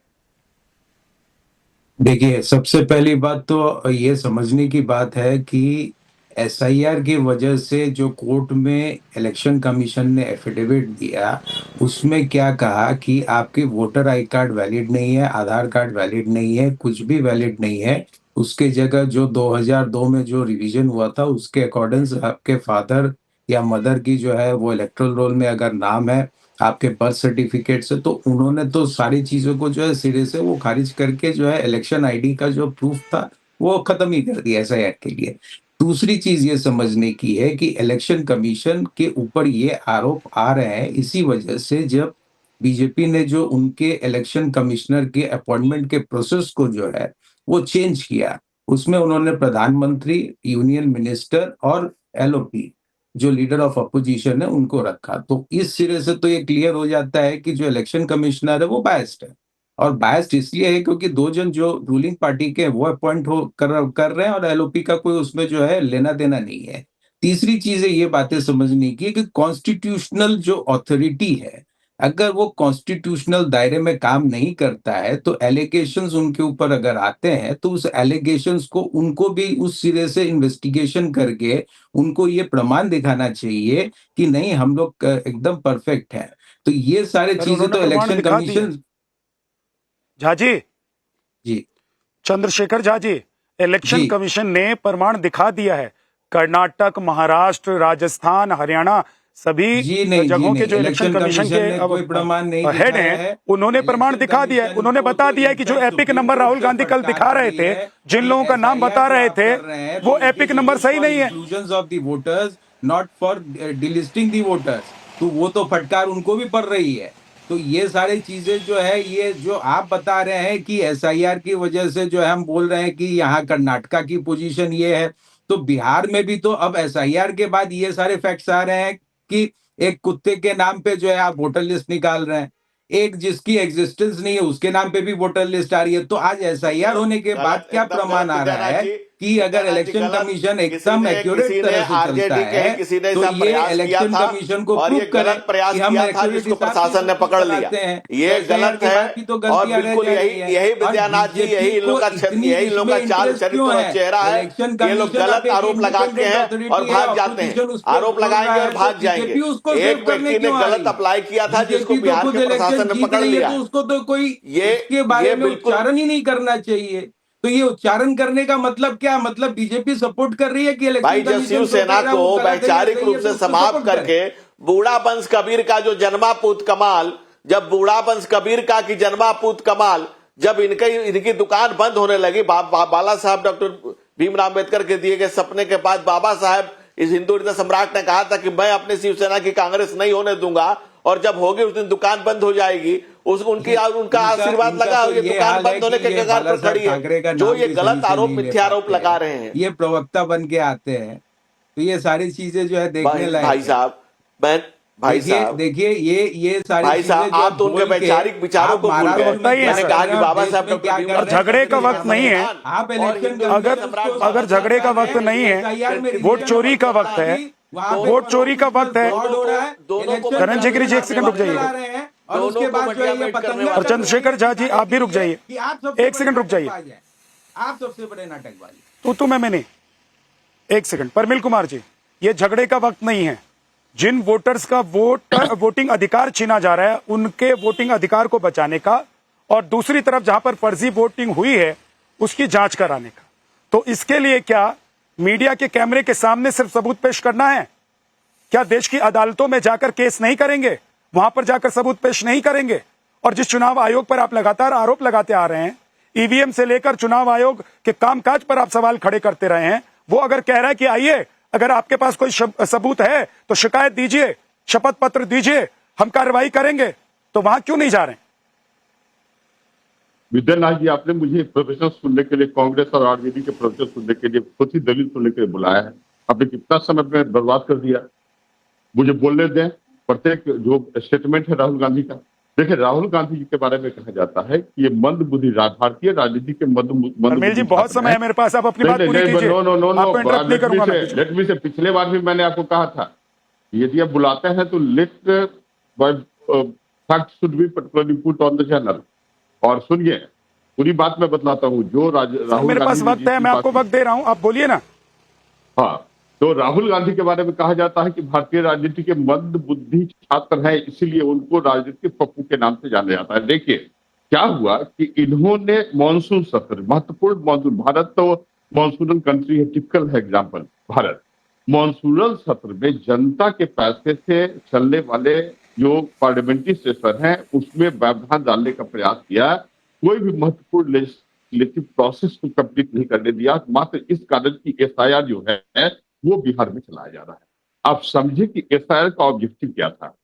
देखिए, सबसे पहली बात तो ये समझने की बात है कि एसआईआर की वजह से जो कोर्ट में इलेक्शन कमीशन ने एफिडेविट दिया, उसमें क्या कहा कि आपकी वोटर आई कार्ड वैलिड नहीं है, आधार कार्ड वैलिड नहीं है, कुछ भी वैलिड नहीं है। उसके जगह जो 2002 में जो रिवीजन हुआ था उसके अकॉर्डिंग आपके फादर या मदर की जो है वो इलेक्टोरल रोल में अगर नाम है आपके बर्थ सर्टिफिकेट से, तो उन्होंने तो सारी चीजों को जो है सिरे से वो खारिज करके जो है इलेक्शन आईडी का जो प्रूफ था वो खत्म ही कर दिया एसआईआर के लिए। दूसरी चीज ये समझने की है कि इलेक्शन कमीशन के ऊपर ये आरोप आ रहे हैं इसी वजह से, जब बीजेपी ने जो उनके इलेक्शन कमिश्नर के अपॉइंटमेंट के प्रोसेस को जो है वो चेंज किया, उसमें उन्होंने प्रधानमंत्री, यूनियन मिनिस्टर और एलओपी जो लीडर ऑफ अपोजिशन है उनको रखा। तो इस सिरे से तो ये क्लियर हो जाता है कि जो इलेक्शन कमिश्नर है वो बायस्ड है। और बायस्ड इसलिए है क्योंकि 2 जन जो रूलिंग पार्टी के वो अपॉइंट कर रहे हैं और एलओपी का कोई उसमें जो है लेना देना नहीं है। तीसरी चीज है ये बातें समझने की कि कॉन्स्टिट्यूशनल जो अथॉरिटी है, अगर वो कॉन्स्टिट्यूशनल दायरे में काम नहीं करता है तो एलिगेशंस उनके ऊपर अगर आते हैं तो उस एलिगेशंस को उनको भी उस सिरे से इन्वेस्टिगेशन करके उनको ये प्रमाण दिखाना चाहिए कि नहीं हम लोग एकदम परफेक्ट हैं। तो ये सारे चीजें तो इलेक्शन कमीशन झा जी, जी चंद्रशेखर झा जी, इलेक्शन जी। कमीशन ने प्रमाण दिखा दिया है। कर्नाटक, महाराष्ट्र, राजस्थान, हरियाणा सभी जी नहीं, जगहों के जो इलेक्शन कमीशन कमीशन के ने कोई प्रमाण नहीं हेड दिखाया हैं, है। उन्होंने प्रमाण इलेक्शन दिखा दिया है। कमीशन उन्होंने को बता तो दिया है कि जो in fact epic supreme number court Rahul से गांधी कल फटकार दिखा रहे पड़ी थे, है जिन कि लोगों का नाम SIR बता जो रहे आप थे, कर रहे हैं, वो तो it epic is number used सही for नहीं है। inclusions of the voters, not for delisting the voters। तो वो तो फटकार उनको भी पड़ रही है। तो ये सारी चीजें जो है, ये जो आप बता रहे हैं कि SIR की वजह से जो है हम बोल रहे हैं कि यहाँ कर्नाटका की पोजीशन ये है, तो बिहार में भी तो अब SIR के बाद ये सारे फैक्ट्स आ रहे हैं कि एक कुत्ते के नाम पे जो है आप वोटर लिस्ट निकाल रहे हैं, एक जिसकी एग्जिस्टेंस नहीं है उसके नाम पे भी वोटर लिस्ट आ रही है। तो आज SIR होने के बाद क्या एकदम प्रमाण गलत आ रहा विद्यानाथ है जी, कि अगर विद्यानाथ जी इलेक्शन गलत। कमीशन एकदम एक्यूरेट किसी ने तरह से चलता आरजेडी के है, किसी ने तो ऐसा ये प्रयास किया इलेक्शन था कमीशन को और ये प्रूव करे गलत प्रयास कि हम किया था एक्यूरेट जिसको हिसाब प्रशासन ने से पकड़ लिया। चलाते हैं। ये SIR गलत के है बाद भी तो और गलतियां रह बिल्कुल जा रही यही है। और विद्यानाथ जी, बीजेपी यही को इतनी यही लोग का इसमें चाल इंटरेस्ट चरित्र क्यों और है? चेहरा है। इलेक्शन ये लोग कमीशन गलत अब एक आरोप लगाते इंडिपेंडेंट हैं अथॉरिटी और है, भाग जाते हैं। ऑपोजिशन उस पे आरोप बोल रहा लगाएंगे और है, तो भाग जाएंगे। बीजेपी उसको एक सेव करने व्यक्ति ने क्यों आ गलत रही है? अप्लाई किया था जिसको बीजेपी तो बिहार खुद के इलेक्शन प्रशासन ने जीत पकड़ रही है, लिया। तो उसको तो कोई ये इसके बारे में बिल्कुल उच्चारण ही नहीं करना चाहिए। तो ये उच्चारण करने का मतलब क्या? मतलब बीजेपी सपोर्ट कर रही है कि भाई इलेक्शन जब कमीशन जो शिवसेना कर रहा है को वो गलत है या वैचारिक सही रूप है, से तो उसको समाप्त सपोर्ट करें। करके बूढ़ा वंश कबीर का जो जन्मा पूत कमाल, जब बूढ़ा वंश कबीर का की जन्मा पूत कमाल, जब इनकी दुकान बंद होने लगी, बाला साहब डॉक्टर भीमराव अम्बेडकर के दिए गए सपने के बाद बाबा साहब इस हिंदू हृदय सम्राट ने कहा था कि मैं अपनी शिवसेना की कांग्रेस नहीं होने दूंगा, और जब होगी उस दिन दुकान बंद हो जाएगी। उनका आशीर्वाद लगा, ये दुकान बंद होने के कगार पर खड़ी है। जो ये गलत आरोप, मिथ्या आरोप लगा रहे हैं, ये प्रवक्ता बन के आते हैं, तो ये सारी चीजें जो है देखने लायक भाई साहब, देखिए ये सारी भाई साहब, आप तो उनके वैचारिक विचारों को भूल गए। मैंने कहा कि बाबा साहब और झगड़े का वक्त नहीं है। आप इलेक्शन अगर झगड़े का वक्त नहीं है, वोट चोरी का वक्त है, वोट चोरी का वक्त है। करण जिगरी जी एक सेकंड रुक जाइए, और उसके बाद जो है ये पतंगा और चंद्रशेखर झा जी आप भी रुक जाइए, एक सेकंड रुक जाइए। आप सबसे बड़े नाटकबाजी। तो मैं नहीं, एक सेकंड। परमिल कुमार जी, ये झगड़े का वक्त नहीं है। जिन वोटर्स का वोटिंग अधिकार छीना जा रहा है, उनके वोटिंग अधिकार को बचाने का, और दूसरी तरफ जहां पर फर्जी वोटिंग हुई है उसकी जांच कराने का। तो इसके लिए क्या मीडिया के कैमरे के सामने सिर्फ सबूत पेश करना है? क्या देश की अदालतों में जाकर केस नहीं करेंगे, वहां पर जाकर सबूत पेश नहीं करेंगे? और जिस चुनाव आयोग पर आप लगातार आरोप लगाते आ रहे हैं, ईवीएम से लेकर चुनाव आयोग के कामकाज पर आप सवाल खड़े करते रहे हैं, वो अगर कह रहा है कि आइए, अगर आपके पास कोई सबूत है तो शिकायत दीजिए, शपथ पत्र दीजिए, हम कार्रवाई करेंगे, तो वहां क्यों नहीं जा रहे हैं? विद्यानाथ जी, आपने मुझे प्रोफेसर सुनने के लिए, कांग्रेस और आरजेडी के प्रोफेसर सुनने के लिए, खुद ही दलील सुनने के लिए बुलाया है। आपने कितना समय में बर्बाद कर दिया। मुझे बोलने दें प्रत्येक जो स्टेटमेंट है राहुल गांधी का। देखिए, राहुल गांधी जी के बारे में कहा जाता है कि ये मंद बुद्धि, भारतीय राजनीति के मंद जी, बहुत समय है मेरे पास, आप अपनी बात पूरी कीजिए। लेट मी से पिछले बार भी मैंने आपको कहा था, यदि आप बुलाते हैं तो let fact should be particularly put on the channel. और सुनिए, पूरी बात मैं बतलाता हूँ। जो राहुल मेरे पास वक्त है, मैं आपको वक्त दे रहा हूँ, आप बोलिए ना। हाँ, तो राहुल गांधी के बारे में कहा जाता है कि भारतीय राजनीति के मंद बुद्धि छात्र हैं, इसीलिए उनको राजनीतिक पप्पू के नाम से जाना जाता है। देखिए क्या हुआ कि इन्होंने मानसून सत्र, महत्वपूर्ण मानसून, भारत तो मानसूनल कंट्री है, टिपिकल है एग्जाम्पल भारत। मानसूनल सत्र में जनता के पैसे से चलने वाले जो पार्लियामेंट्री सेशन है उसमें व्यवधान डालने का प्रयास किया। कोई भी महत्वपूर्ण लेजिस्लेटिव प्रोसेस को कंप्लीट नहीं करने दिया, मात्र इस कारण की SIR जो है वो बिहार में चलाया जा रहा है। आप समझे कि SIR का ऑब्जेक्टिव क्या था?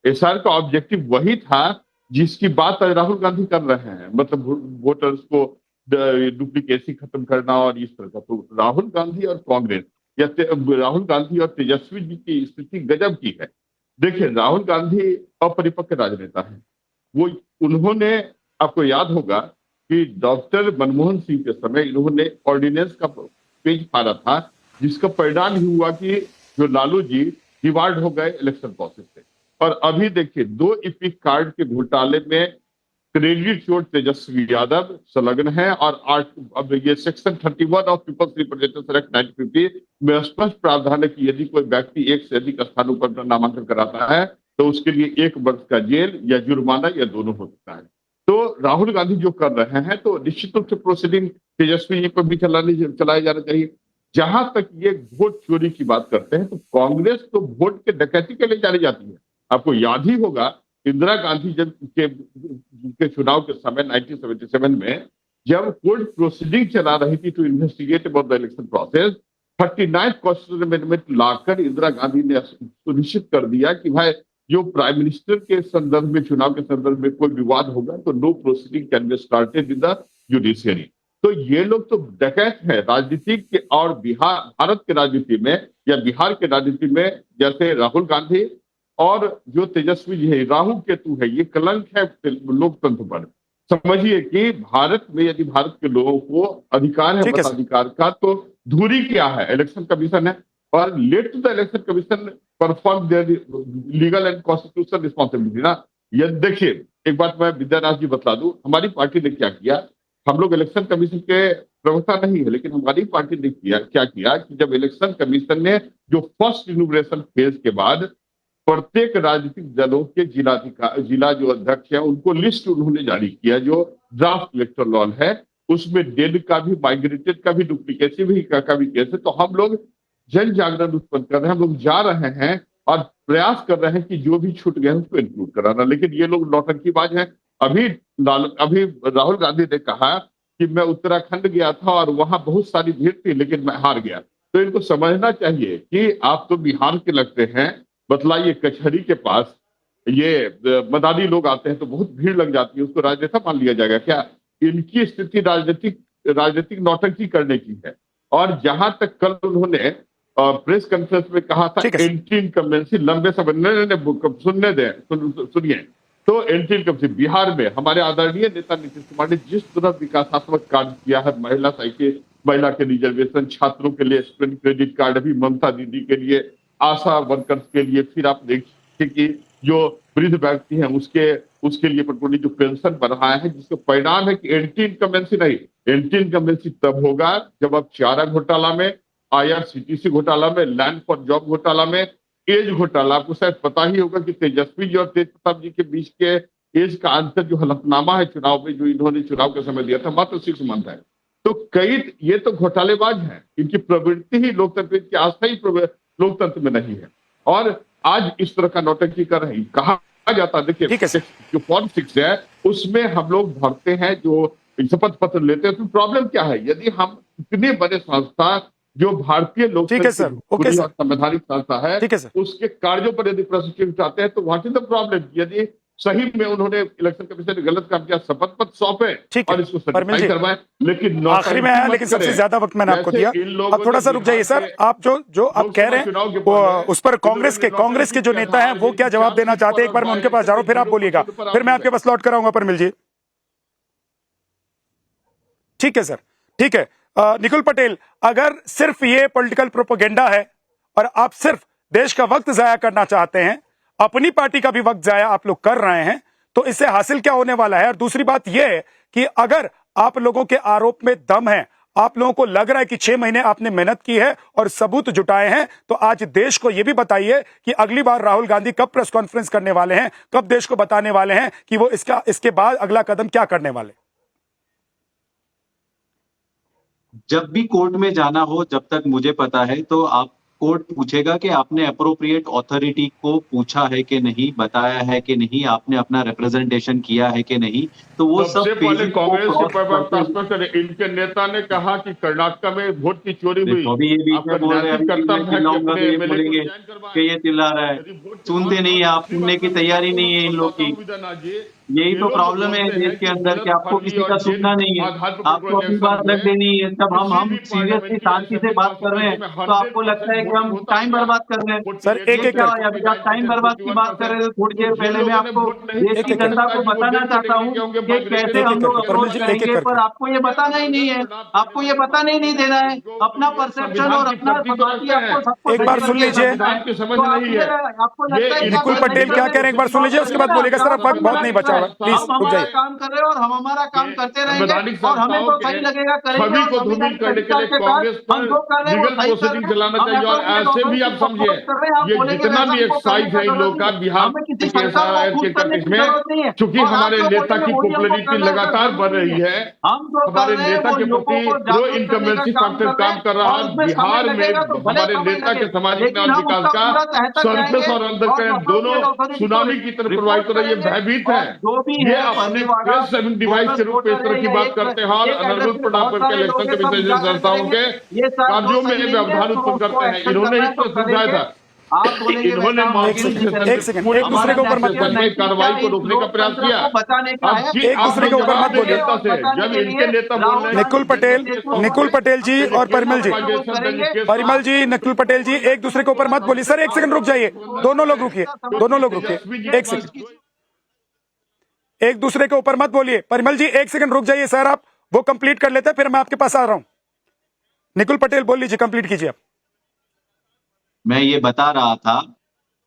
SIR का ऑब्जेक्टिव वही था जिसकी बात राहुल गांधी कर रहे हैं, मतलब वोटर्स को डुप्लीकेसी खत्म करना और इस तरह का। तो राहुल गांधी और कांग्रेस या राहुल गांधी और तेजस्वी जी की स्थिति गजब की है। देखिए, राहुल गांधी अपरिपक्व राजनेता है। वो उन्होंने, आपको याद होगा कि डॉक्टर मनमोहन सिंह के समय इन्होंने ऑर्डिनेंस का पेज फाड़ा था, जिसका परिणाम ही हुआ कि जो लालू जी डिवार्ड हो गए इलेक्शन प्रोसेस से। और अभी देखिए, 2 इपिक कार्ड के घोटाले में क्रेडिट चोर तेजस्वी यादव संलग्न है। और अब ये section 31 of peoples representation act 1950 में स्पष्ट प्रावधान है कि यदि कोई व्यक्ति एक से अधिक स्थानों पर नामांकन कराता है तो उसके लिए 1 वर्ष का जेल या जुर्माना या दोनों हो सकता है। तो राहुल गांधी जो कर रहे हैं तो निश्चित रूप से प्रोसीडिंग तेजस्वी जी पर भी चलाया जाना चाहिए। जहां तक ये वोट चोरी की बात करते हैं तो कांग्रेस तो वोट के डकैती के लिए जानी जाती है। आपको याद ही होगा इंदिरा गांधी जब के चुनाव के समय 1977 में जब कोर्ट प्रोसीडिंग चला रही थी to investigate about the election process, 39th constitution amendment लाकर इंदिरा गांधी ने सुनिश्चित कर दिया कि भाई जो प्राइम मिनिस्टर के संदर्भ में चुनाव के संदर्भ में कोई विवाद होगा तो no proceeding can be started in the judiciary. तो ये लोग तो डकैत है राजनीतिक के, और भारत के राजनीति में या बिहार के राजनीति में जैसे राहुल गांधी और जो तेजस्वी जी है, राहु केतु है, ये कलंक है लोकतंत्र पर। समझिए कि भारत में यदि भारत के लोगों को अधिकार है मताधिकार का, तो धुरी क्या है, इलेक्शन कमीशन है, और let to the election commission perform their legal and constitutional responsibility ना। ये देखिए एक बात मैं विद्यानाथ जी बता दूं, हमारी पार्टी ने क्या किया, हम लोग इलेक्शन कमीशन के प्रवक्ता नहीं है, लेकिन हमारी पार्टी ने क्या किया कि जब इलेक्शन कमीशन ने जो फर्स्ट इनॉग्रेशन फेज के बाद प्रत्येक राजनीतिक दलों के जिला जो अध्यक्ष है उनको लिस्ट उन्होंने जारी किया, जो ड्राफ्ट इलेक्टोरल लॉ है उसमें डेड का भी, माइग्रेटेड का भी, डुप्लीकेसी भी का भी केस है। तो हम लोग जन जागरण उत्पन्न कर रहे हैं, हम लोग जा रहे हैं और प्रयास कर रहे हैं कि जो भी छूट गए उसको इंक्लूड कराना, लेकिन ये लोग नौटंकीबाज हैं। अभी राहुल गांधी ने कहा कि मैं उत्तराखंड गया था और वहां बहुत सारी भीड़ थी लेकिन मैं हार गया। तो इनको समझना चाहिए कि आप तो बिहार के लगते हैं, बतलाइए कचहरी के पास ये मदानी लोग आते हैं तो बहुत भीड़ लग जाती है, उसको राजनेता मान लिया जाएगा क्या? इनकी स्थिति राजनीतिक नौटंकी करने की है। और जहां तक कल उन्होंने प्रेस कॉन्फ्रेंस में कहा था एंटी इनकम्बेंसी लंबे समय सुनिए, तो एंटी इनकम्बेंसी बिहार में हमारे आदरणीय नेता नीतीश कुमार ने जिस तरह विकासात्मक कार्य किया है, महिला के रिजर्वेशन, छात्रों के लिए स्टूडेंट क्रेडिट कार्ड, अभी ममता दीदी के लिए, आशा वर्कर्स के लिए, फिर आप देखिए कि जो वृद्ध व्यक्ति हैं उसके लिए जो पेंशन बढ़ाया है, जिसका परिणाम है कि एंटी इनकम्बेंसी नहीं, एंटी इनकम्बेंसी तब होगा जब आप चारा घोटाला में, IRCTC घोटाला में, लैंड फॉर जॉब घोटाला में, एज घोटाला, आपको शायद पता ही होगा कि तेजस्वी जी और तेज प्रताप जी के बीच के एज का अंतर जो हलफनामा है चुनाव में, जो इन्होंने चुनाव के समय दिया था, मात्र 6 मंथ है। तो कई ये तो घोटालेबाज हैं, इनकी प्रवृत्ति ही लोकतंत्र की आस्था ही लोकतंत्र में नहीं है, और आज इस तरह का नौटंकी कर रहे हैं। कहा जाता, देखिए जो फॉर्म 6 है उसमें हम लोग भरते हैं, जो शपथ पत्र लेते हैं, तो प्रॉब्लम क्या है? यदि हम इतने बड़े संस्था जो भारतीय लोकतंत्र संवैधानिक संस्था है उसके कार्यों पर यदि प्रश्न उठाते हैं तो व्हाट इज द प्रॉब्लम? यदि सही में उन्होंने इलेक्शन कमीशन ने गलत काम किया, शपथ पत्र सौंपे और इसको सर्टिफाई करवाएं, लेकिन आखिरी में आया, लेकिन सबसे ज्यादा वक्त मैंने आपको दिया। अब थोड़ा सा रुक जाइए सर, आप जो आप कह रहे हैं उस पर कांग्रेस के जो नेता हैं वो क्या जवाब देना चाहते हैं, एक बार मैं उनके पास जा रहा हूं, फिर आप बोलिएगा, फिर मैं आपके पास लौट कर आऊंगा। परमिल जी, ठीक है सर, ठीक है। निकुल पटेल, अगर सिर्फ ये पॉलिटिकल प्रोपेगेंडा है और आप सिर्फ देश का वक्त जाया करना चाहते हैं, अपनी पार्टी का भी वक्त जाया आप लोग कर रहे हैं, तो इससे हासिल क्या होने वाला है? और दूसरी बात यह है कि अगर आप लोगों के आरोप में दम है, आप लोगों को लग रहा है कि 6 महीने आपने मेहनत की है और सबूत जुटाए हैं, तो आज देश को यह भी बताइए कि अगली बार राहुल गांधी कब प्रेस कॉन्फ्रेंस करने वाले हैं, कब देश को बताने वाले हैं कि वो इसके बाद अगला कदम क्या करने वाले? जब भी कोर्ट में जाना हो, जब तक मुझे पता है, तो आप कोर्ट पूछेगा कि आपने अप्रोप्रिएट अथॉरिटी को पूछा है कि नहीं, बताया है कि नहीं, आपने अपना रिप्रेजेंटेशन किया है कि नहीं, तो वो सब पहले कांग्रेस इनके नेता ने कहा कि कर्नाटक में वोट की चोरी हुई, अभी ये बोलेंगे कि ये चिल्ला रहा है, सुनते नहीं है आप, सुनने की तैयारी नहीं है इन लोग की। यही तो प्रॉब्लम है देश के अंदर कि आपको किसी का सुनना नहीं है, आपको अपनी बात रख देनी है। तब हम सीरियसली शांति से बात कर रहे हैं तो आपको लगता है कि हम टाइम बर्बाद कर रहे हैं। सर एक अभी आप टाइम बर्बाद की बात कर रहे थे, थोड़ी देर पहले मैं आपको देश की जनता को बताना चाहता हूँ कि कैसे हम लोग अप्रोच करेंगे, पर आपको ये बताना ही नहीं है, आपको ये बताना ही नहीं देना है। अपना परसेप्शन और अपना आपको एक बार सुन लीजिए, आपको लगता है निकुल पटेल क्या कह रहे हैं, एक बार सुन लीजिए, उसके बाद बोलेगा। सर अब बहुत नहीं बचा थोड़ा प्लीज हम रुक हमारा जाइए। काम कर रहे हैं और हम हमारा काम करते रहेंगे संवैधानिक और हमें तो संस्थाओं सही के लगेगा करेंगे। छवि और को धूमिल करने के लिए कांग्रेस पर लीगल प्रोसीडिंग चलाना चाहिए। और ऐसे भी आप समझिए, ये जितना भी एक्साइज है इन लोगों का बिहार के एसआईआर के कंटेक्स्ट में, चूंकि हमारे नेता की पॉपुलैरिटी लगातार बढ़ रही है, हमारे नेता के प्रति प्रो इनकम्बेंसी फैक्टर काम कर रहा है। बिहार में हमारे नेता के सामाजिक न्याय और विकास का सरफेस और अंदर का दोनों सुनामी की तरफ प्रभावित हो रही है, भयभीत है। ये अपने फेस सेविंग डिवाइस के रूप में इस तरह की बात करते हैं और अनर्गल प्रणाम करके इलेक्शन कमीशन संस्थाओं के कार्यों में व्यवधान उत्पन्न करते हैं। इन्होंने ही तो समझाया था, इन्होंने एक सेकंड, एक दूसरे के ऊपर मत बोलिए, कार्रवाई को रोकने का प्रयास किया। एक दूसरे के ऊपर मत बोलिए। जब इनके नेता बोल रहे हैं, निकुल पटेल जी और परिमल जी, निकुल पटेल जी, एक दूसरे के ऊपर मत बोलिए। सर एक सेकंड रुक जाइए, दोनों लोग रुकिए, एक सेकंड, एक दूसरे के ऊपर मत बोलिए। परिमल जी एक सेकंड रुक जाइए सर, आप वो कंप्लीट कर लेते हैं, फिर मैं आपके पास आ रहा हूं। निकुल पटेल बोल लीजिए, कंप्लीट कीजिए आप। मैं ये बता रहा था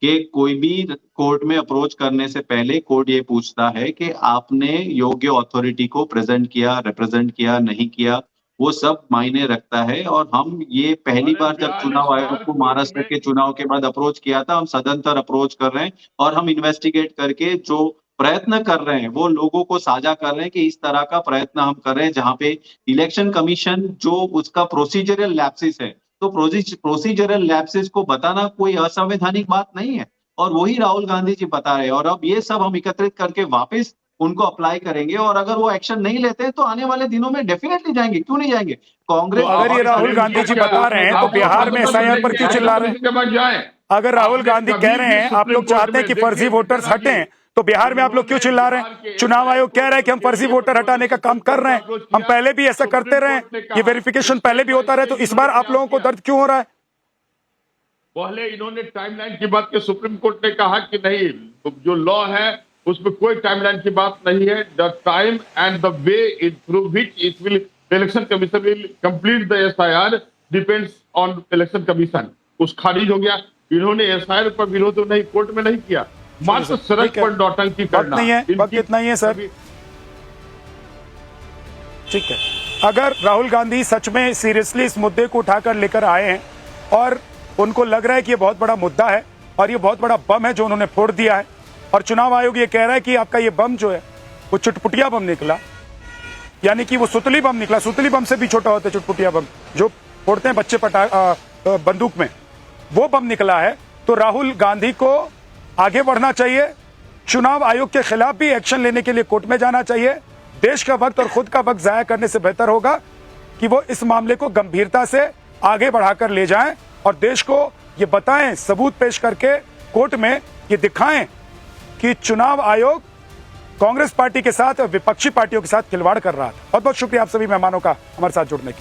कि कोई भी कोर्ट में अप्रोच करने से पहले कोर्ट ये पूछता है कि आपने योग्य अथॉरिटी को प्रेजेंट किया, रिप्रेजेंट किया, नहीं किया, वो सब मायने रखता है। और हम ये पहली बार जब चुनाव आयोग को महाराष्ट्र के चुनाव के बाद अप्रोच किया था, हम सदंतर अप्रोच कर रहे हैं और हम इन्वेस्टिगेट करके जो प्रयत्न कर रहे हैं वो लोगों को साझा कर रहे हैं कि इस तरह का प्रयत्न हम कर रहे हैं जहां पे इलेक्शन कमीशन जो उसका प्रोसीजरल लैप्सेस है, तो प्रोसीजरल लैप्सेस को बताना कोई असंवैधानिक बात नहीं है और वही राहुल गांधी जी बता रहे हैं। और अब ये सब हम एकत्रित करके वापस उनको अप्लाई करेंगे और अगर वो एक्शन नहीं लेते तो आने वाले दिनों में डेफिनेटली जाएंगे, क्यों नहीं जाएंगे। कांग्रेस अगर ये राहुल गांधी जी बता रहे हैं तो बिहार में एसआईआर पर क्यों चिल्ला रहे हैं? अगर राहुल गांधी कह रहे हैं आप लोग चाहते हैं कि फर्जी वोटर्स हटें, तो बिहार में आप लोग क्यों चिल्ला रहे हैं? चुनाव आयोग कह रहा है कि हम फर्जी वोटर हटाने का काम कर रहे हैं, हम पहले भी ऐसा करते रहे, ये वेरिफिकेशन पहले भी होता रहे, तो इस बार आप लोगों को दर्द क्यों हो रहा है? पहले इन्होंने टाइमलाइन की बात की, सुप्रीम कोर्ट ने कहा कि नहीं, जो लॉ है उसमें कोई टाइमलाइन की बात नहीं है। The time and the way through which it will election commission will complete the SIR depends on election commission. उस खारिज हो गया। इन्होंने एसआईआर पर विरोध नहीं, कोर्ट में नहीं किया, मात्र सड़क पर नौटंकी करना। नहीं है, वक्त इतना ही है सर, ठीक है। अगर राहुल गांधी सच में सीरियसली इस मुद्दे को उठाकर लेकर आए हैं और उनको लग रहा है कि ये बहुत बड़ा मुद्दा है और ये बहुत बड़ा बम है जो उन्होंने फोड़ दिया है, और चुनाव आयोग ये कह रहा है कि आपका ये बम जो है वो चुटपुटिया बम निकला, यानी कि वो सुतली बम निकला, सुतली बम से भी छोटा होता है चुटपुटिया बम जो फोड़ते हैं बच्चे बंदूक में, वो बम निकला है, तो राहुल गांधी को आगे बढ़ना चाहिए, चुनाव आयोग के खिलाफ भी एक्शन लेने के लिए कोर्ट में जाना चाहिए। देश का वक्त और खुद का वक्त जाया करने से बेहतर होगा कि वो इस मामले को गंभीरता से आगे बढ़ाकर ले जाएं और देश को ये बताएं, सबूत पेश करके कोर्ट में ये दिखाएं कि चुनाव आयोग कांग्रेस पार्टी के साथ और विपक्षी पार्टियों के साथ खिलवाड़ कर रहा था। बहुत बहुत शुक्रिया आप सभी मेहमानों का हमारे साथ जुड़ने के लिए।